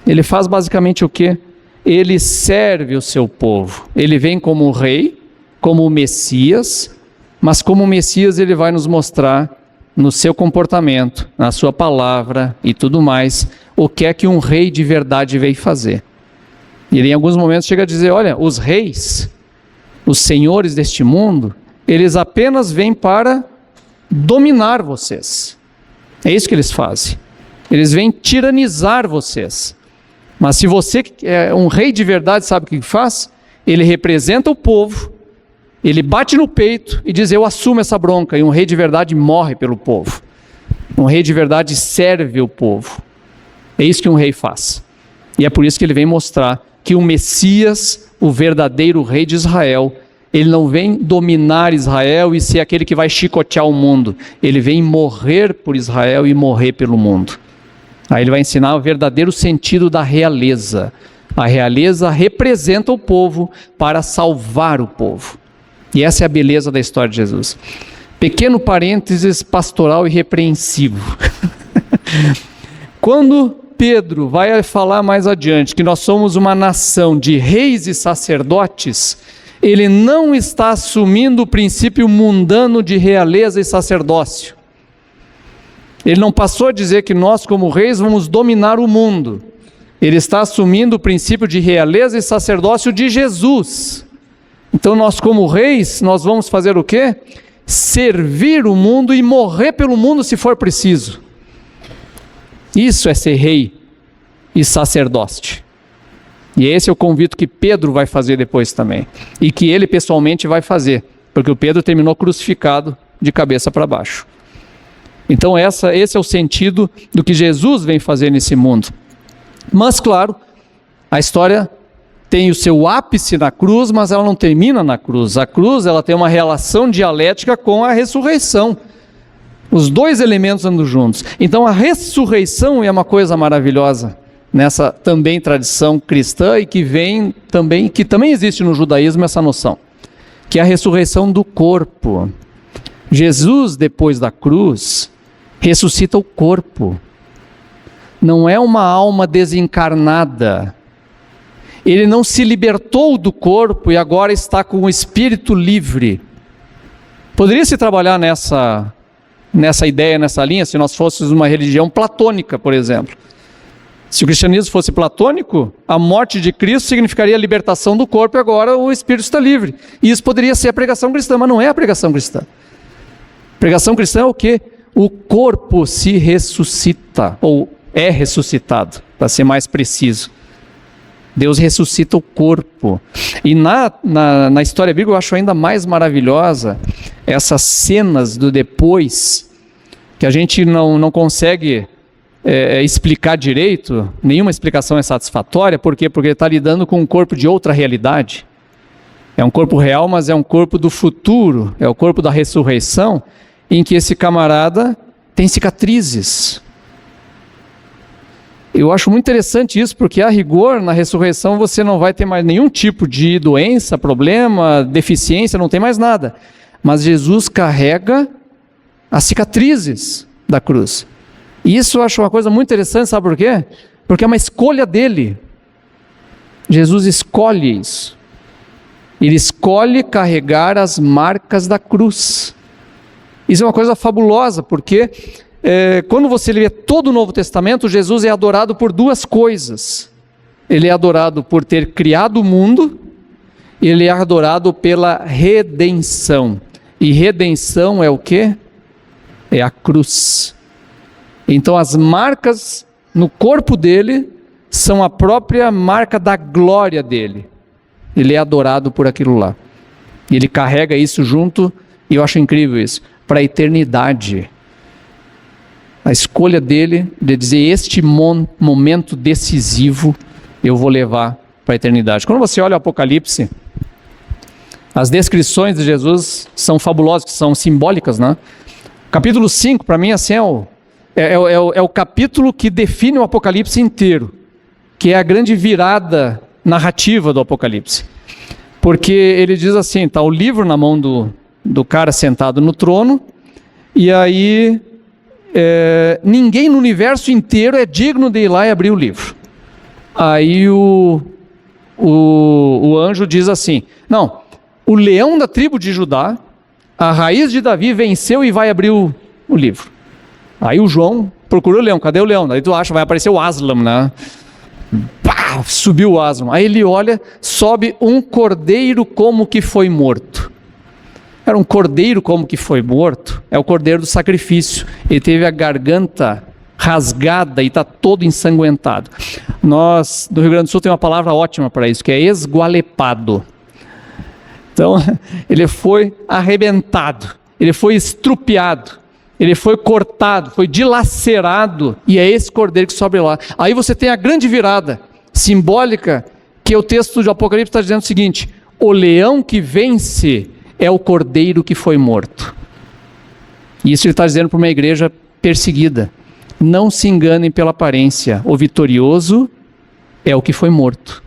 Ele faz basicamente o quê? Ele serve o seu povo. Ele vem como rei, como o Messias, mas como o Messias ele vai nos mostrar no seu comportamento, na sua palavra e tudo mais, o que é que um rei de verdade veio fazer. E ele em alguns momentos chega a dizer, olha, os reis, os senhores deste mundo, eles apenas vêm para dominar vocês. É isso que eles fazem. Eles vêm tiranizar vocês. Mas se você é um rei de verdade, sabe o que faz? Ele representa o povo, ele bate no peito e diz, eu assumo essa bronca. E um rei de verdade morre pelo povo. Um rei de verdade serve o povo. É isso que um rei faz. E é por isso que ele vem mostrar que o Messias, o verdadeiro rei de Israel, ele não vem dominar Israel e ser aquele que vai chicotear o mundo. Ele vem morrer por Israel e morrer pelo mundo. Aí ele vai ensinar o verdadeiro sentido da realeza. A realeza representa o povo para salvar o povo. E essa é a beleza da história de Jesus. Pequeno parênteses pastoral e repreensivo. Quando Pedro vai falar mais adiante que nós somos uma nação de reis e sacerdotes, ele não está assumindo o princípio mundano de realeza e sacerdócio. Ele não passou a dizer que nós, como reis, vamos dominar o mundo. Ele está assumindo o princípio de realeza e sacerdócio de Jesus. Então nós, como reis, nós vamos fazer o quê? Servir o mundo e morrer pelo mundo se for preciso. Isso é ser rei e sacerdote. E esse é o convite que Pedro vai fazer depois também. E que ele pessoalmente vai fazer. Porque o Pedro terminou crucificado de cabeça para baixo. Então esse é o sentido do que Jesus vem fazer nesse mundo. Mas claro, a história tem o seu ápice na cruz, mas ela não termina na cruz. A cruz ela tem uma relação dialética com a ressurreição. Os dois elementos andam juntos. Então a ressurreição é uma coisa maravilhosa nessa também tradição cristã e que também existe no judaísmo essa noção, que é a ressurreição do corpo. Jesus, depois da cruz, ressuscita o corpo. Não é uma alma desencarnada. Ele não se libertou do corpo e agora está com o espírito livre. Poderia se trabalhar nessa ideia, nessa linha, se nós fôssemos uma religião platônica, por exemplo. Se o cristianismo fosse platônico, a morte de Cristo significaria a libertação do corpo e agora o espírito está livre. E isso poderia ser a pregação cristã, mas não é a pregação cristã. A pregação cristã é o quê? O corpo se ressuscita, ou é ressuscitado, para ser mais preciso. Deus ressuscita o corpo. E na história bíblica eu acho ainda mais maravilhosa essas cenas do depois, que a gente não consegue explicar direito, nenhuma explicação é satisfatória. Por quê? Porque ele está lidando com um corpo de outra realidade. É um corpo real, mas é um corpo do futuro, é o corpo da ressurreição, em que esse camarada tem cicatrizes. Eu acho muito interessante isso, porque a rigor, na ressurreição, você não vai ter mais nenhum tipo de doença, problema, deficiência, não tem mais nada. Mas Jesus carrega as cicatrizes da cruz. E isso eu acho uma coisa muito interessante, sabe por quê? Porque é uma escolha dele. Jesus escolhe isso. Ele escolhe carregar as marcas da cruz. Isso é uma coisa fabulosa, porque quando você lê todo o Novo Testamento, Jesus é adorado por duas coisas. Ele é adorado por ter criado o mundo, e ele é adorado pela redenção. E redenção é o quê? É a cruz. Então as marcas no corpo dele são a própria marca da glória dele. Ele é adorado por aquilo lá. E ele carrega isso junto, e eu acho incrível isso, para a eternidade. A escolha dele de dizer, este momento decisivo eu vou levar para a eternidade. Quando você olha o Apocalipse, as descrições de Jesus são fabulosas, são simbólicas, né? Capítulo 5, para mim, assim, é o capítulo que define o Apocalipse inteiro, que é a grande virada narrativa do Apocalipse. Porque ele diz assim, está o livro na mão do cara sentado no trono, e aí ninguém no universo inteiro é digno de ir lá e abrir o livro. Aí o anjo diz assim, não, o leão da tribo de Judá, a raiz de Davi, venceu e vai abrir o livro. Aí o João procura o leão, cadê o leão? Daí tu acha, vai aparecer o Aslan, né? Pá, subiu o asno. Aí ele olha, sobe um cordeiro como que foi morto. Era um cordeiro como que foi morto, é o cordeiro do sacrifício. Ele teve a garganta rasgada e está todo ensanguentado. Nós, no Rio Grande do Sul, tem uma palavra ótima para isso, que é esgualepado. Então, ele foi arrebentado, ele foi estrupiado, ele foi cortado, foi dilacerado, e é esse cordeiro que sobe lá. Aí você tem a grande virada simbólica, que o texto de Apocalipse está dizendo o seguinte: o leão que vence é o cordeiro que foi morto. E isso ele está dizendo para uma igreja perseguida. Não se enganem pela aparência, o vitorioso é o que foi morto.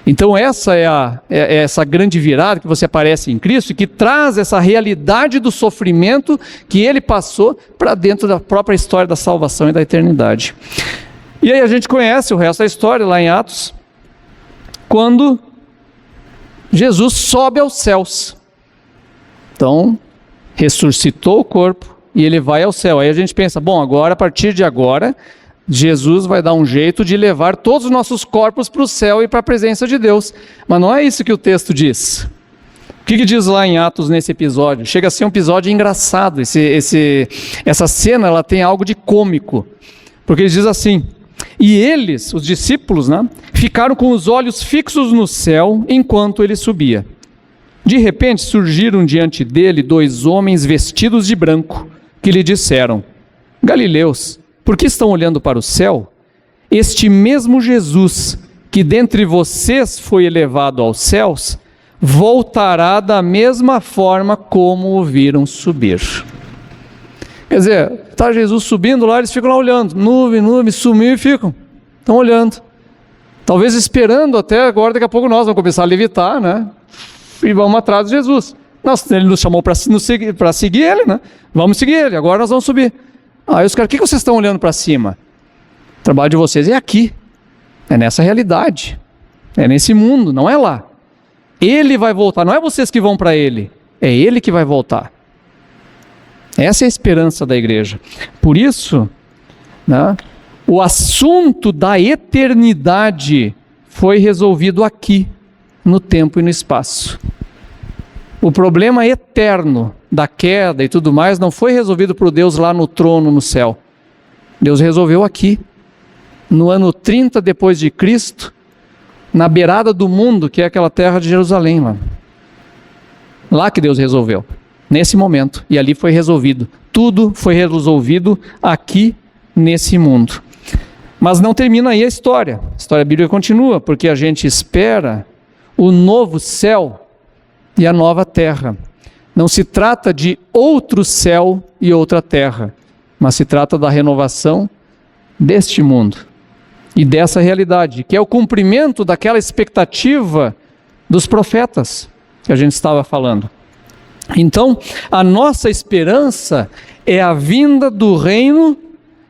Então essa é essa grande virada que você aparece em Cristo e que traz essa realidade do sofrimento que ele passou para dentro da própria história da salvação e da eternidade. E aí a gente conhece o resto da história lá em Atos, quando Jesus sobe aos céus. Então, ressuscitou o corpo e ele vai ao céu. Aí a gente pensa, bom, agora, a partir de agora, Jesus vai dar um jeito de levar todos os nossos corpos para o céu e para a presença de Deus. Mas não é isso que o texto diz. O que diz lá em Atos nesse episódio? Chega a ser um episódio engraçado. Essa cena ela tem algo de cômico. Porque ele diz assim: e eles, os discípulos, ficaram com os olhos fixos no céu enquanto ele subia. De repente surgiram diante dele 2 homens vestidos de branco, que lhe disseram: Galileus, por que estão olhando para o céu? Este mesmo Jesus, que dentre vocês foi elevado aos céus, voltará da mesma forma como o viram subir. Quer dizer, está Jesus subindo lá, eles ficam lá olhando, nuvem, sumiu e ficam, estão olhando. Talvez esperando até agora, daqui a pouco nós vamos começar a levitar, e vamos atrás de Jesus. Ele nos chamou para seguir ele, Vamos seguir ele, agora nós vamos subir. Aí os caras, o que vocês estão olhando para cima? O trabalho de vocês é aqui, é nessa realidade, é nesse mundo, não é lá. Ele vai voltar, não é vocês que vão para ele, é ele que vai voltar. Essa é a esperança da igreja. Por isso, o assunto da eternidade foi resolvido aqui, no tempo e no espaço. O problema eterno da queda e tudo mais não foi resolvido por Deus lá no trono no céu. Deus resolveu aqui, no ano 30 depois de Cristo, na beirada do mundo, que é aquela terra de Jerusalém. Lá que Deus resolveu, nesse momento, e ali foi resolvido. Tudo foi resolvido aqui, nesse mundo. Mas não termina aí a história bíblica continua, porque a gente espera o novo céu e a nova terra. Não se trata de outro céu e outra terra, mas se trata da renovação deste mundo e dessa realidade, que é o cumprimento daquela expectativa dos profetas que a gente estava falando. Então, a nossa esperança é a vinda do reino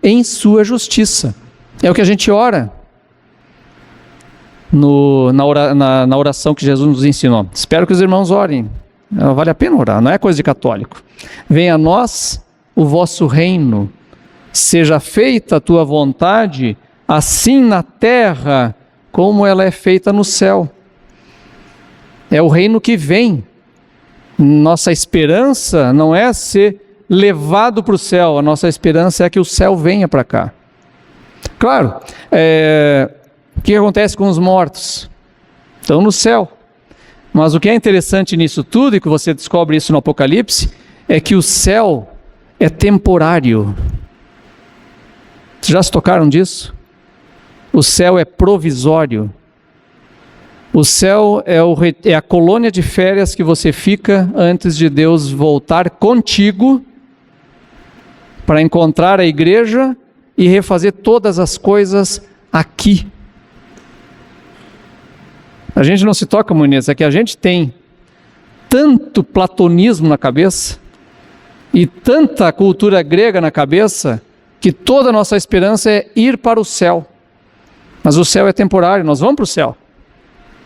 em sua justiça. É o que a gente ora na oração que Jesus nos ensinou. Espero que os irmãos orem. Vale a pena orar, não é coisa de católico. Venha a nós o vosso reino, seja feita a tua vontade, assim na terra como ela é feita no céu. É o reino que vem. Nossa esperança não é ser levado para o céu, a nossa esperança é que o céu venha para cá. Claro, o que acontece com os mortos? Estão no céu. Mas o que é interessante nisso tudo, e que você descobre isso no Apocalipse, é que o céu é temporário. Vocês já se tocaram disso? O céu é provisório. O céu é a colônia de férias que você fica antes de Deus voltar contigo para encontrar a igreja e refazer todas as coisas aqui. A gente não se toca muito nisso, é que a gente tem tanto platonismo na cabeça e tanta cultura grega na cabeça que toda a nossa esperança é ir para o céu. Mas o céu é temporário, nós vamos para o céu.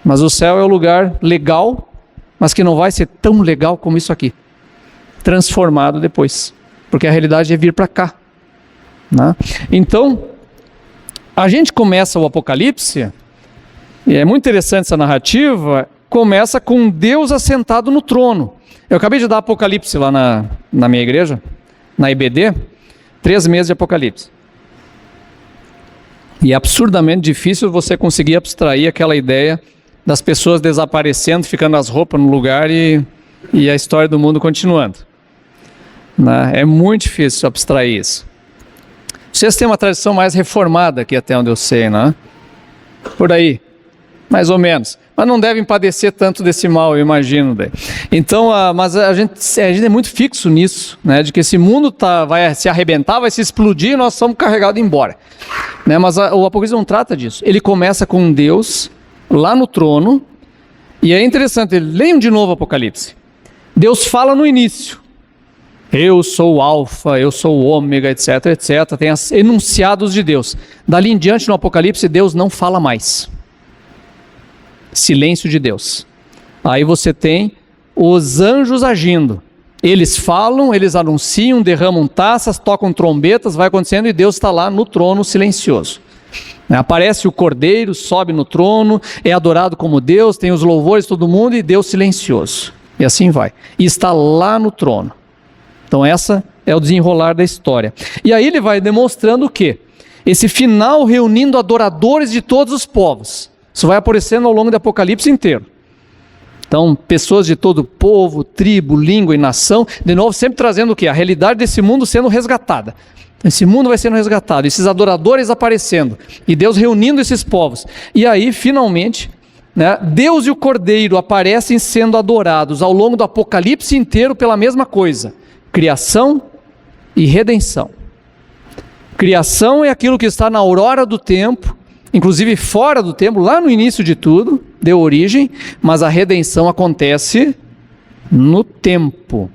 Mas o céu é o lugar legal, mas que não vai ser tão legal como isso aqui. Transformado depois. Porque a realidade é vir para cá. Então, A gente começa o Apocalipse, e é muito interessante essa narrativa, começa com Deus assentado no trono. Eu acabei de dar Apocalipse lá na minha igreja, na IBD, 3 meses de Apocalipse. E é absurdamente difícil você conseguir abstrair aquela ideia das pessoas desaparecendo, ficando as roupas no lugar e a história do mundo continuando. Né? É muito difícil abstrair isso. Vocês têm uma tradição mais reformada aqui, até onde eu sei, né? Por aí, mais ou menos. Mas não devem padecer tanto desse mal, eu imagino. Daí. Então, mas a gente é muito fixo nisso, né? De que esse mundo vai se arrebentar, vai se explodir e nós somos carregados embora. Né? Mas o Apocalipse não trata disso. Ele começa com Deus lá no trono, e é interessante, leiam de novo o Apocalipse. Deus fala no início. Eu sou o Alfa, eu sou o Ômega, etc, etc. Tem os enunciados de Deus. Dali em diante no Apocalipse, Deus não fala mais. Silêncio de Deus. Aí você tem os anjos agindo. Eles falam, eles anunciam, derramam taças, tocam trombetas, vai acontecendo e Deus está lá no trono silencioso. Aparece o Cordeiro, sobe no trono, é adorado como Deus, tem os louvores de todo mundo e Deus silencioso. E assim vai. E está lá no trono. Então essa é o desenrolar da história. E aí ele vai demonstrando o quê? Esse final reunindo adoradores de todos os povos. Isso vai aparecendo ao longo do Apocalipse inteiro. Então, pessoas de todo povo, tribo, língua e nação, de novo, sempre trazendo o quê? A realidade desse mundo sendo resgatada. Esse mundo vai sendo resgatado, esses adoradores aparecendo, e Deus reunindo esses povos. E aí, finalmente, né, Deus e o Cordeiro aparecem sendo adorados ao longo do Apocalipse inteiro pela mesma coisa: criação e redenção. Criação é aquilo que está na aurora do tempo, inclusive fora do tempo, lá no início de tudo, deu origem, mas a redenção acontece no tempo,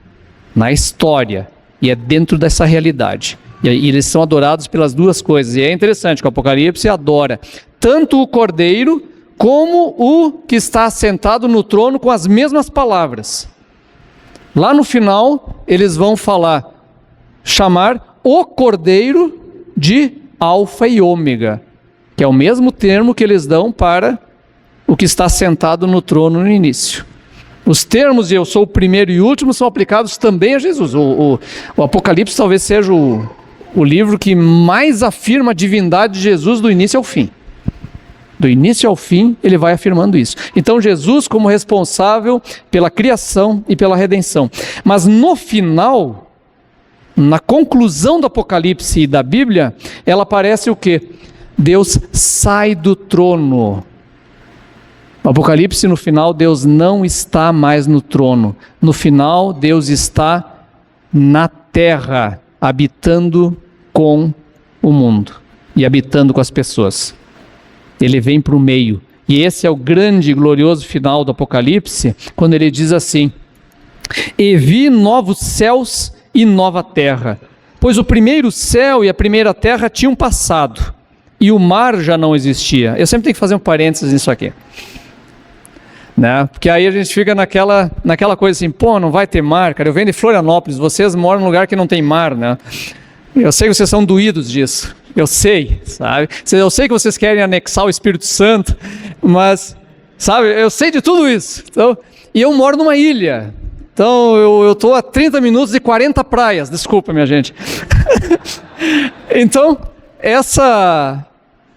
na história, e é dentro dessa realidade. E eles são adorados pelas duas coisas. E é interessante que o Apocalipse adora tanto o Cordeiro como o que está assentado no trono com as mesmas palavras. Lá no final, eles vão chamar o Cordeiro de Alfa e Ômega, que é o mesmo termo que eles dão para o que está sentado no trono no início. Os termos de eu sou o primeiro e último são aplicados também a Jesus. O Apocalipse talvez seja o livro que mais afirma a divindade de Jesus do início ao fim. Do início ao fim, ele vai afirmando isso. Então, Jesus como responsável pela criação e pela redenção. Mas no final, na conclusão do Apocalipse e da Bíblia, ela aparece o quê? Deus sai do trono. No Apocalipse, no final, Deus não está mais no trono. No final, Deus está na terra, habitando com o mundo e habitando com as pessoas. Ele vem para o meio. E esse é o grande e glorioso final do Apocalipse, quando ele diz assim: e vi novos céus e nova terra, pois o primeiro céu e a primeira terra tinham passado, e o mar já não existia. Eu sempre tenho que fazer um parênteses nisso aqui, né? Porque aí a gente fica naquela coisa assim, pô, não vai ter mar, cara. Eu venho de Florianópolis, vocês moram num lugar que não tem mar, né? Eu sei que vocês são doídos disso, eu sei, sabe? Eu sei que vocês querem anexar o Espírito Santo, mas, sabe, eu sei de tudo isso. Então, e eu moro numa ilha, então eu estou a 30 minutos e 40 praias, desculpa, minha gente. Então,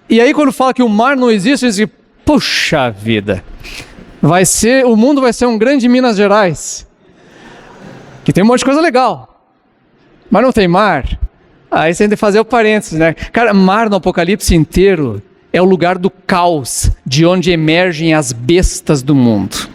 e aí quando fala que o mar não existe, eu digo, puxa vida, o mundo vai ser um grande Minas Gerais, que tem um monte de coisa legal, mas não tem mar. Aí você tem que fazer o parênteses, né? Cara, mar no Apocalipse inteiro é o lugar do caos, de onde emergem as bestas do mundo.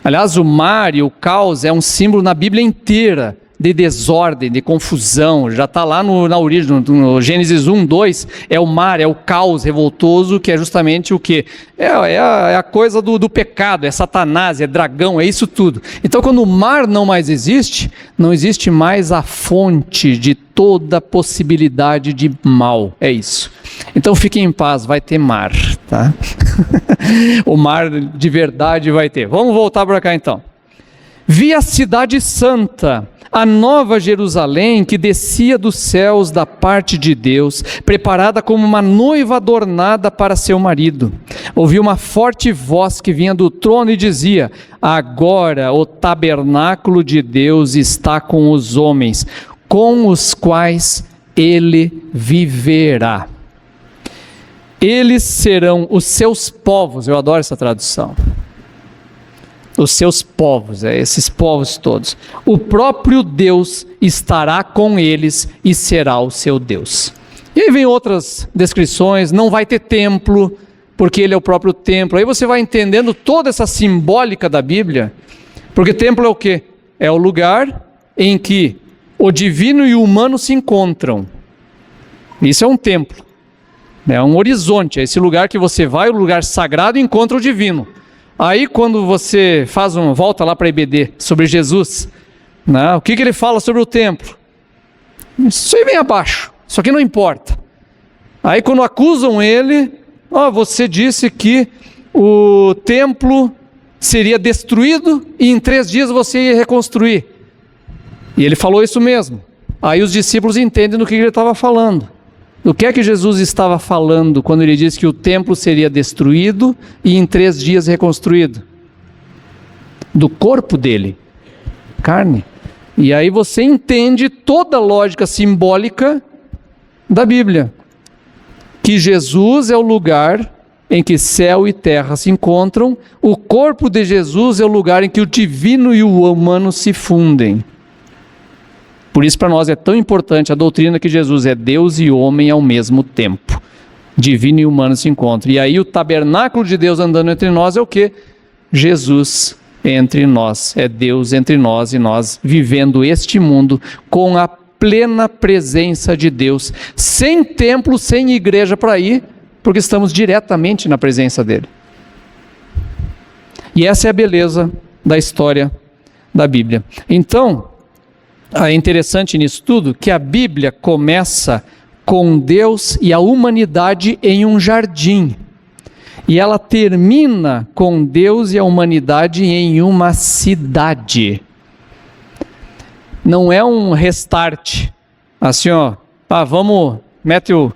Aliás, o mar e o caos é um símbolo na Bíblia inteira de desordem, de confusão. Já está lá na origem, no Gênesis 1, 2, é o mar, é o caos revoltoso, que é justamente o quê? É a coisa do pecado, é Satanás, é dragão, é isso tudo. Então, quando o mar não mais existe, não existe mais a fonte de toda possibilidade de mal, é isso. Então, fiquem em paz, vai ter mar, tá? O mar de verdade vai ter. Vamos voltar para cá então. Vi a cidade santa, a nova Jerusalém, que descia dos céus da parte de Deus, preparada como uma noiva adornada para seu marido. Ouvi uma forte voz que vinha do trono e dizia: agora o tabernáculo de Deus está com os homens, com os quais ele viverá. Eles serão os seus povos. Eu adoro essa tradução. Os seus povos, esses povos todos. O próprio Deus estará com eles e será o seu Deus. E aí vem outras descrições, não vai ter templo, porque ele é o próprio templo. Aí você vai entendendo toda essa simbólica da Bíblia, porque templo é o quê? É o lugar em que o divino e o humano se encontram. Isso é um templo, é um horizonte, é esse lugar que você vai, o lugar sagrado, e encontra o divino. Aí quando você faz uma volta lá para EBD sobre Jesus, né, o que ele fala sobre o templo? Isso aí vem abaixo, isso aqui não importa. Aí quando acusam ele, você disse que o templo seria destruído e em 3 dias você ia reconstruir. E ele falou isso mesmo. Aí os discípulos entendem do que ele estava falando. Do que é que Jesus estava falando quando ele disse que o templo seria destruído e em 3 dias reconstruído? Do corpo dele, carne. E aí você entende toda a lógica simbólica da Bíblia. Que Jesus é o lugar em que céu e terra se encontram, o corpo de Jesus é o lugar em que o divino e o humano se fundem. Por isso para nós é tão importante a doutrina que Jesus é Deus e homem ao mesmo tempo. Divino e humano se encontram. E aí o tabernáculo de Deus andando entre nós é o quê? Jesus entre nós. É Deus entre nós e nós vivendo este mundo com a plena presença de Deus. Sem templo, sem igreja para ir, porque estamos diretamente na presença dele. E essa é a beleza da história da Bíblia. Então, é interessante nisso tudo que a Bíblia começa com Deus e a humanidade em um jardim. E ela termina com Deus e a humanidade em uma cidade. Não é um restart. Assim, vamos, mete o...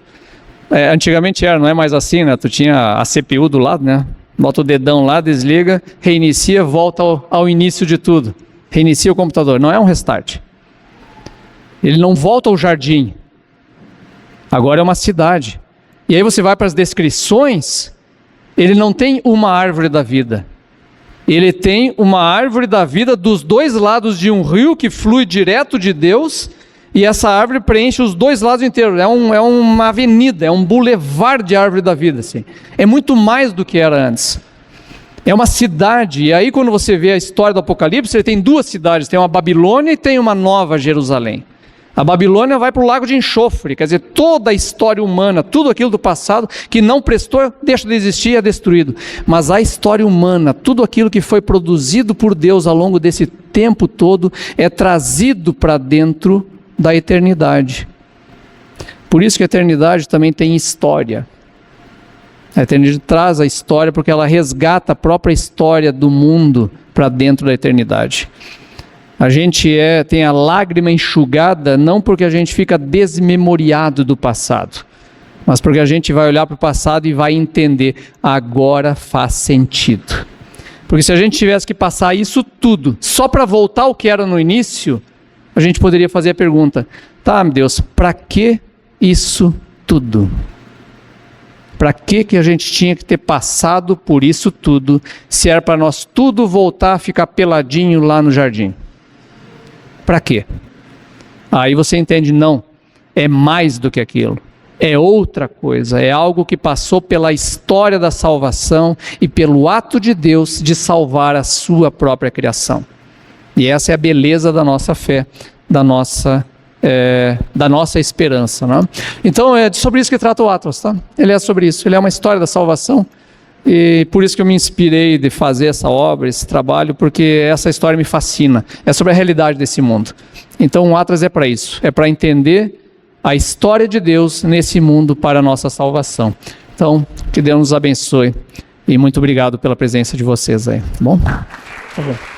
antigamente era, não é mais assim, né? Tu tinha a CPU do lado, né? Bota o dedão lá, desliga, reinicia, volta ao início de tudo. Reinicia o computador. Não é um restart. Ele não volta ao jardim. Agora é uma cidade. E aí você vai para as descrições, ele não tem uma árvore da vida. Ele tem uma árvore da vida dos 2 lados de um rio que flui direto de Deus, e essa árvore preenche os 2 lados inteiros. É uma avenida, é um bulevar de árvore da vida. Assim. É muito mais do que era antes. É uma cidade. E aí quando você vê a história do Apocalipse, ele tem 2 cidades. Tem uma Babilônia e tem uma nova Jerusalém. A Babilônia vai para o lago de enxofre, quer dizer, toda a história humana, tudo aquilo do passado que não prestou, deixa de existir e é destruído. Mas a história humana, tudo aquilo que foi produzido por Deus ao longo desse tempo todo, é trazido para dentro da eternidade. Por isso que a eternidade também tem história. A eternidade traz a história porque ela resgata a própria história do mundo para dentro da eternidade. A gente tem a lágrima enxugada não porque a gente fica desmemoriado do passado, mas porque a gente vai olhar para o passado e vai entender, agora faz sentido. Porque se a gente tivesse que passar isso tudo só para voltar ao que era no início, a gente poderia fazer a pergunta, tá, meu Deus, para que isso tudo? Para que a gente tinha que ter passado por isso tudo, se era para nós tudo voltar a ficar peladinho lá no jardim? Para quê? Aí você entende, não, é mais do que aquilo, é outra coisa, é algo que passou pela história da salvação e pelo ato de Deus de salvar a sua própria criação. E essa é a beleza da nossa fé, da nossa esperança, né? Então é sobre isso que trata o Atlas, tá? Ele é sobre isso, ele é uma história da salvação. E por isso que eu me inspirei de fazer essa obra, esse trabalho, porque essa história me fascina. É sobre a realidade desse mundo. Então o Atlas é para isso, é para entender a história de Deus nesse mundo para a nossa salvação. Então, que Deus nos abençoe. E muito obrigado pela presença de vocês aí, tá bom? Tá bom.